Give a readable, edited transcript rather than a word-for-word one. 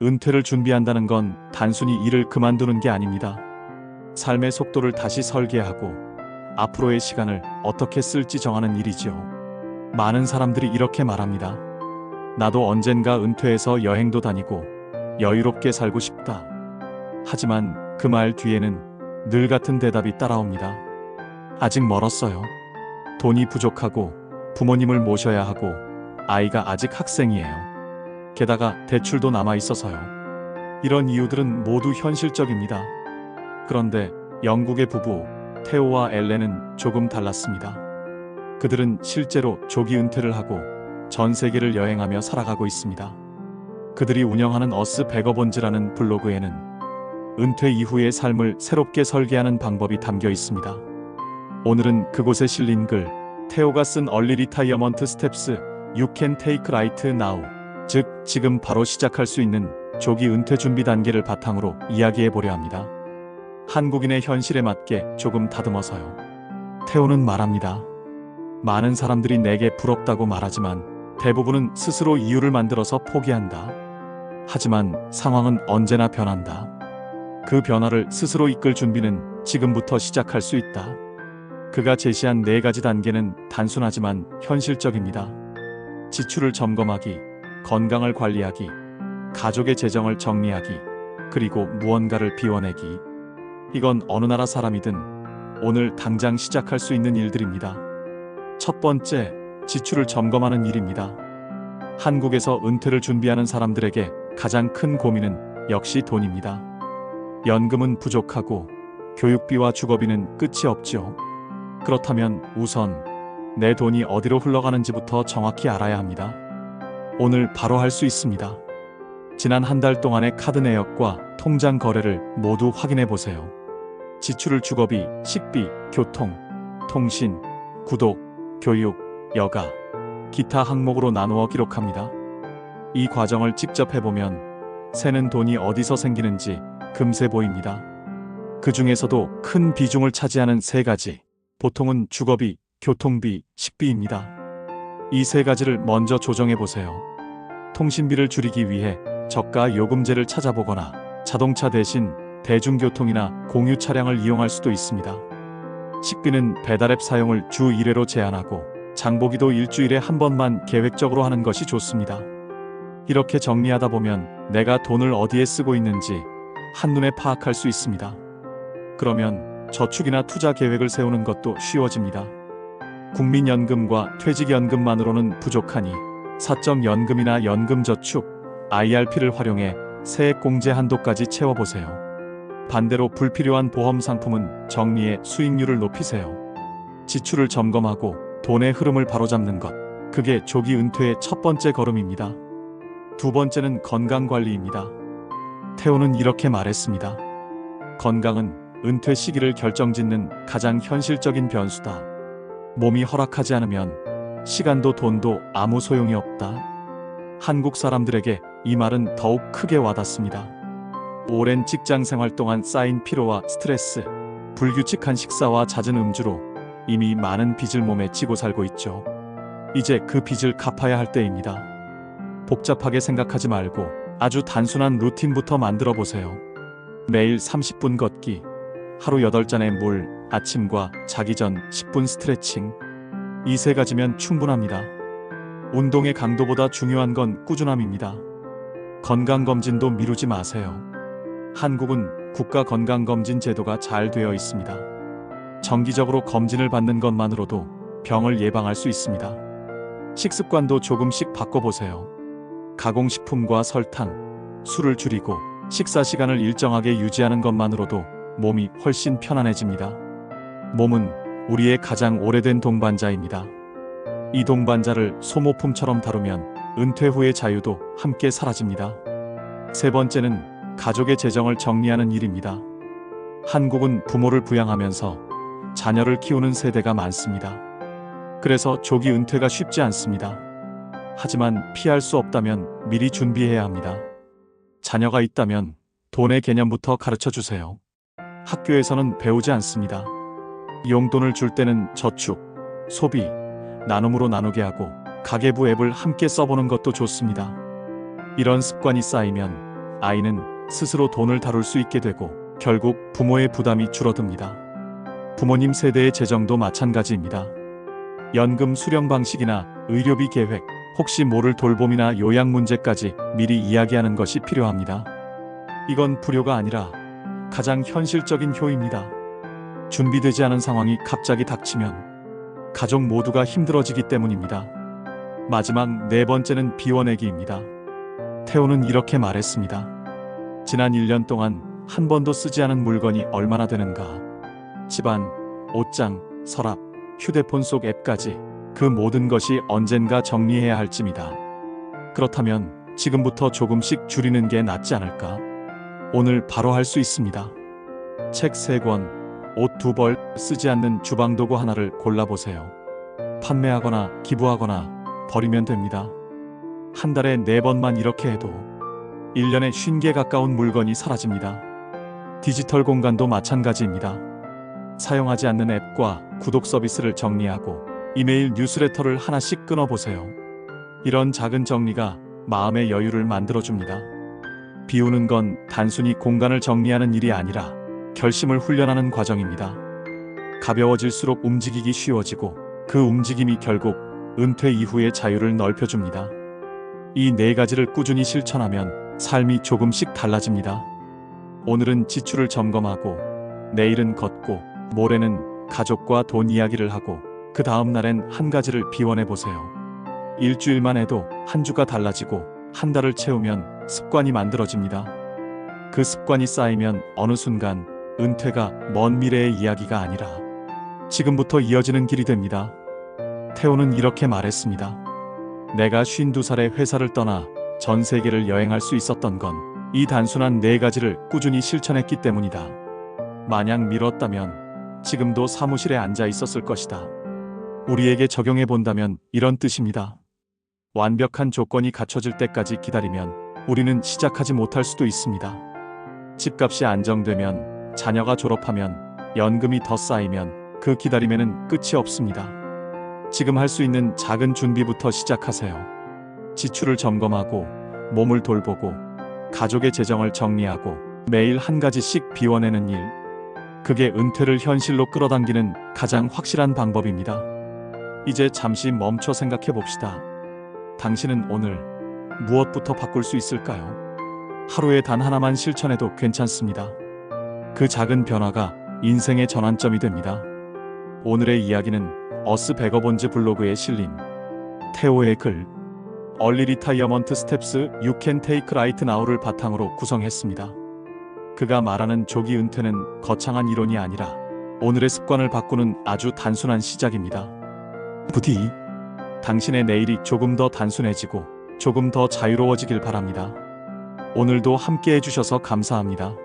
은퇴를 준비한다는 건 단순히 일을 그만두는 게 아닙니다. 삶의 속도를 다시 설계하고 앞으로의 시간을 어떻게 쓸지 정하는 일이죠. 많은 사람들이 이렇게 말합니다. 나도 언젠가 은퇴해서 여행도 다니고 여유롭게 살고 싶다. 하지만 그 말 뒤에는 늘 같은 대답이 따라옵니다. 아직 멀었어요. 돈이 부족하고 부모님을 모셔야 하고 아이가 아직 학생이에요. 게다가 대출도 남아 있어서요. 이런 이유들은 모두 현실적입니다. 그런데 영국의 부부 테오와 엘렌은 조금 달랐습니다. 그들은 실제로 조기 은퇴를 하고 전 세계를 여행하며 살아가고 있습니다. 그들이 운영하는 어스 베거본즈라는 블로그에는 은퇴 이후의 삶을 새롭게 설계하는 방법이 담겨 있습니다. 오늘은 그곳에 실린 글, 테오가 쓴 얼리 리타이어먼트 스텝스 You can take right now, 즉 지금 바로 시작할 수 있는 조기 은퇴 준비 단계를 바탕으로 이야기해 보려 합니다. 한국인의 현실에 맞게 조금 다듬어서요. 테오는 말합니다. 많은 사람들이 내게 부럽다고 말하지만 대부분은 스스로 이유를 만들어서 포기한다. 하지만 상황은 언제나 변한다. 그 변화를 스스로 이끌 준비는 지금부터 시작할 수 있다. 그가 제시한 4가지 단계는 단순하지만 현실적입니다. 지출을 점검하기, 건강을 관리하기, 가족의 재정을 정리하기, 그리고 무언가를 비워내기. 이건 어느 나라 사람이든 오늘 당장 시작할 수 있는 일들입니다. 첫 번째, 지출을 점검하는 일입니다. 한국에서 은퇴를 준비하는 사람들에게 가장 큰 고민은 역시 돈입니다. 연금은 부족하고 교육비와 주거비는 끝이 없죠. 그렇다면 우선 내 돈이 어디로 흘러가는지부터 정확히 알아야 합니다. 오늘 바로 할 수 있습니다. 지난 한 달 동안의 카드 내역과 통장 거래를 모두 확인해 보세요. 지출을 주거비, 식비, 교통, 통신, 구독, 교육, 여가, 기타 항목으로 나누어 기록합니다. 이 과정을 직접 해보면 새는 돈이 어디서 생기는지 금세 보입니다. 그 중에서도 큰 비중을 차지하는 3가지, 보통은 주거비, 교통비, 식비입니다. 이 3가지를 먼저 조정해 보세요. 통신비를 줄이기 위해 저가 요금제를 찾아보거나 자동차 대신 대중교통이나 공유 차량을 이용할 수도 있습니다. 식비는 배달앱 사용을 주 1회로 제한하고 장보기도 일주일에 한 번만 계획적으로 하는 것이 좋습니다. 이렇게 정리하다 보면 내가 돈을 어디에 쓰고 있는지 한눈에 파악할 수 있습니다. 그러면 저축이나 투자 계획을 세우는 것도 쉬워집니다. 국민연금과 퇴직연금만으로는 부족하니 사적연금이나 연금저축, IRP를 활용해 세액공제 한도까지 채워보세요. 반대로 불필요한 보험 상품은 정리해 수익률을 높이세요. 지출을 점검하고 돈의 흐름을 바로잡는 것, 그게 조기 은퇴의 첫 번째 걸음입니다. 두 번째는 건강관리입니다. 테오는 이렇게 말했습니다. 건강은 은퇴 시기를 결정짓는 가장 현실적인 변수다. 몸이 허락하지 않으면 시간도 돈도 아무 소용이 없다. 한국 사람들에게 이 말은 더욱 크게 와닿습니다. 오랜 직장 생활 동안 쌓인 피로와 스트레스, 불규칙한 식사와 잦은 음주로 이미 많은 빚을 몸에 지고 살고 있죠. 이제 그 빚을 갚아야 할 때입니다. 복잡하게 생각하지 말고 아주 단순한 루틴부터 만들어 보세요. 매일 30분 걷기, 하루 8잔의 물, 아침과 자기 전 10분 스트레칭. 이 3가지면 충분합니다. 운동의 강도보다 중요한 건 꾸준함입니다. 건강검진도 미루지 마세요. 한국은 국가건강검진 제도가 잘 되어 있습니다. 정기적으로 검진을 받는 것만으로도 병을 예방할 수 있습니다. 식습관도 조금씩 바꿔보세요. 가공식품과 설탕, 술을 줄이고 식사 시간을 일정하게 유지하는 것만으로도 몸이 훨씬 편안해집니다. 몸은 우리의 가장 오래된 동반자입니다. 이 동반자를 소모품처럼 다루면 은퇴 후의 자유도 함께 사라집니다. 세 번째는 가족의 재정을 정리하는 일입니다. 한국은 부모를 부양하면서 자녀를 키우는 세대가 많습니다. 그래서 조기 은퇴가 쉽지 않습니다. 하지만 피할 수 없다면 미리 준비해야 합니다. 자녀가 있다면 돈의 개념부터 가르쳐 주세요. 학교에서는 배우지 않습니다. 용돈을 줄 때는 저축, 소비, 나눔으로 나누게 하고 가계부 앱을 함께 써보는 것도 좋습니다. 이런 습관이 쌓이면 아이는 스스로 돈을 다룰 수 있게 되고 결국 부모의 부담이 줄어듭니다. 부모님 세대의 재정도 마찬가지입니다. 연금 수령 방식이나 의료비 계획, 혹시 모를 돌봄이나 요양 문제까지 미리 이야기하는 것이 필요합니다. 이건 불효가 아니라 가장 현실적인 효입니다. 준비되지 않은 상황이 갑자기 닥치면 가족 모두가 힘들어지기 때문입니다. 마지막 네 번째는 비워내기입니다. 태호는 이렇게 말했습니다. 지난 1년 동안 한 번도 쓰지 않은 물건이 얼마나 되는가. 집안, 옷장, 서랍, 휴대폰 속 앱까지 그 모든 것이 언젠가 정리해야 할 쯤이다. 그렇다면 지금부터 조금씩 줄이는 게 낫지 않을까? 오늘 바로 할 수 있습니다. 책 3권, 옷 2벌, 쓰지 않는 주방도구 하나를 골라보세요. 판매하거나 기부하거나 버리면 됩니다. 한 달에 4번만 이렇게 해도 1년에 50개 가까운 물건이 사라집니다. 디지털 공간도 마찬가지입니다. 사용하지 않는 앱과 구독 서비스를 정리하고 이메일 뉴스레터를 하나씩 끊어보세요. 이런 작은 정리가 마음의 여유를 만들어줍니다. 비우는 건 단순히 공간을 정리하는 일이 아니라 결심을 훈련하는 과정입니다. 가벼워질수록 움직이기 쉬워지고 그 움직임이 결국 은퇴 이후의 자유를 넓혀줍니다. 이 4가지를 꾸준히 실천하면 삶이 조금씩 달라집니다. 오늘은 지출을 점검하고, 내일은 걷고, 모레는 가족과 돈 이야기를 하고, 그 다음 날엔 한 가지를 비워내보세요. 일주일만 해도 한 주가 달라지고 한 달을 채우면 습관이 만들어집니다. 그 습관이 쌓이면 어느 순간 은퇴가 먼 미래의 이야기가 아니라 지금부터 이어지는 길이 됩니다. 태호는 이렇게 말했습니다. 내가 52살에 회사를 떠나 전 세계를 여행할 수 있었던 건 이 단순한 4가지를 꾸준히 실천했기 때문이다. 만약 미뤘다면 지금도 사무실에 앉아 있었을 것이다. 우리에게 적용해 본다면 이런 뜻입니다. 완벽한 조건이 갖춰질 때까지 기다리면 우리는 시작하지 못할 수도 있습니다. 집값이 안정되면, 자녀가 졸업하면, 연금이 더 쌓이면 그 기다림에는 끝이 없습니다. 지금 할 수 있는 작은 준비부터 시작하세요. 지출을 점검하고, 몸을 돌보고, 가족의 재정을 정리하고, 매일 한 가지씩 비워내는 일. 그게 은퇴를 현실로 끌어당기는 가장 확실한 방법입니다. 이제 잠시 멈춰 생각해 봅시다. 당신은 오늘 무엇부터 바꿀 수 있을까요? 하루에 단 하나만 실천해도 괜찮습니다. 그 작은 변화가 인생의 전환점이 됩니다. 오늘의 이야기는 어스 베거본즈 블로그에 실린 태호의 글 얼리 리타이어먼트 스텝스 You Can Take Right Now를 바탕으로 구성했습니다. 그가 말하는 조기 은퇴는 거창한 이론이 아니라 오늘의 습관을 바꾸는 아주 단순한 시작입니다. 부디 당신의 내일이 조금 더 단순해지고 조금 더 자유로워지길 바랍니다. 오늘도 함께 해주셔서 감사합니다.